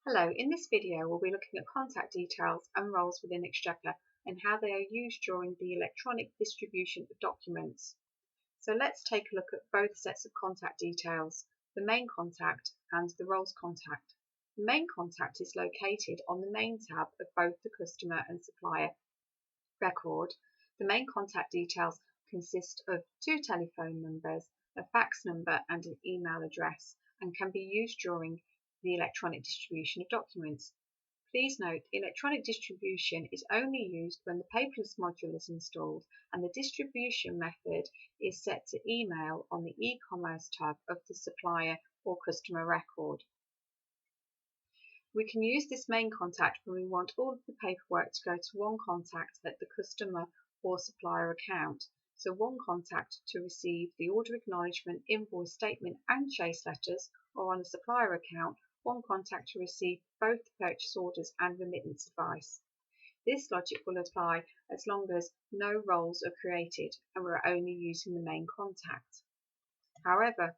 Hello, in this video we'll be looking at contact details and roles within Exchequer and how they are used during the electronic distribution of documents. So let's take a look at both sets of contact details, the main contact and the roles contact. The main contact is located on the main tab of both the customer and supplier record. The main contact details consist of two telephone numbers, a fax number and an email address, and can be used during the electronic distribution of documents. Please note, electronic distribution is only used when the paperless module is installed and the distribution method is set to email on the e-commerce tab of the supplier or customer record. We can use this main contact when we want all of the paperwork to go to one contact at the customer or supplier account. So one contact to receive the order acknowledgement, invoice statement and chase letters, or on a supplier account, one contact to receive both purchase orders and remittance advice. This logic will apply as long as no roles are created and we're only using the main contact. However,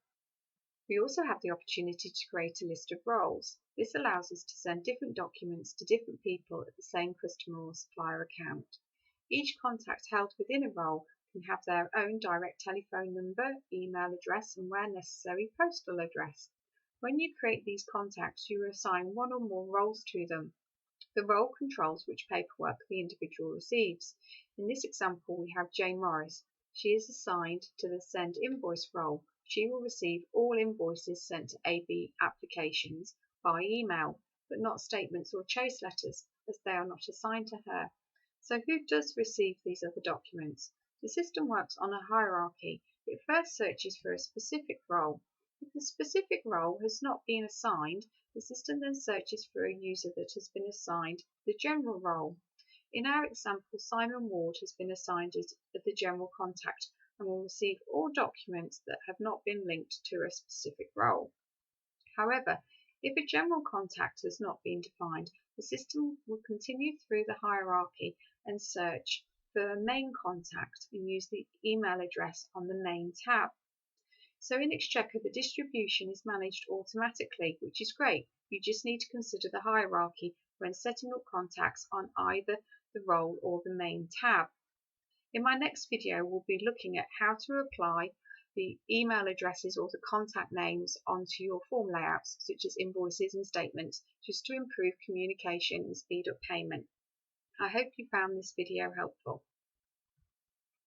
we also have the opportunity to create a list of roles. This allows us to send different documents to different people at the same customer or supplier account. Each contact held within a role can have their own direct telephone number, email address, and where necessary, postal address. When you create these contacts, you assign one or more roles to them. The role controls which paperwork the individual receives. In this example, we have Jane Morris. She is assigned to the Send Invoice role. She will receive all invoices sent to AB applications by email, but not statements or chase letters, as they are not assigned to her. So who does receive these other documents? The system works on a hierarchy. It first searches for a specific role. If the specific role has not been assigned, the system then searches for a user that has been assigned the general role. In our example, Simon Ward has been assigned as the general contact and will receive all documents that have not been linked to a specific role. However, if a general contact has not been defined, the system will continue through the hierarchy and search for a main contact and use the email address on the main tab. So in Exchequer, the distribution is managed automatically, which is great. You just need to consider the hierarchy when setting up contacts on either the role or the main tab. In my next video, we'll be looking at how to apply the email addresses or the contact names onto your form layouts, such as invoices and statements, just to improve communication and speed up payment. I hope you found this video helpful.